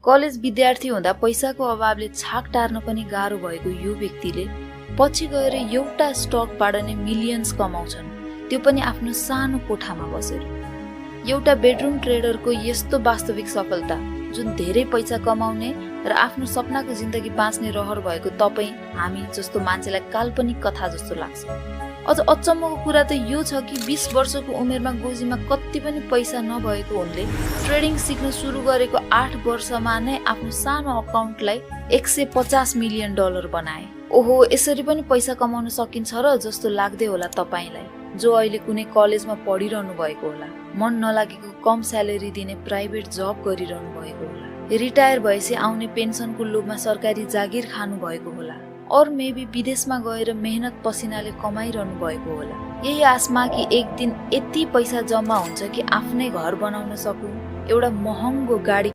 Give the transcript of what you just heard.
College विद्यार्थी हुँदा पैसाको अभावले छाक टार्न पनि गाह्रो भएको यो व्यक्तिले पछि गएर एउटा स्टकबाट नै मिलियन्स कमाउँछन्, त्यो पनि आफ्नो सानो कोठामा बसेर। एउटा बेडरुम ट्रेडरको यस्तो वास्तविक सफलता, जुन धेरै पैसा कमाउने र आफ्नो सपनाको जिन्दगी बाँच्ने रहर भएको तपाईँ हामी जस्तो मान्छेलाई काल्पनिक कथा जस्तो लाग्छ। अझ अचम्मको कुरा त यो छ कि 20 वर्षको उमेरमा गोजीमा कति पनि पैसा नभएको उनले ट्रेडिङ सिक्न सुरु गरेको 8 वर्षमा नै आफ्नो सानो अकाउन्टलाई $150 मिलियन बनाए। ओहो, यसरी पनि पैसा कमाउन सकिन्छ र जस्तो लाग्दै होला तपाईलाई, जो अहिले कुनै कलेजमा पढिरहनु भएको होला, मन नलागेको कम स्यालेरी दिने प्राइभेट जब गरिरहनु भएको होला, रिटायर भएपछि आउने पेन्सनको लोभमा सरकारी जागिर खानु भएको होला, और मेबी विदेशमा गएर मेहनत पसिनाले कमाइरहनु भएको होला। यही आशमा कि एक दिन यति पैसा जम्मा हुन्छ कि आफ्नै घर बनाउन सकौं, एउटा महँगो गाडी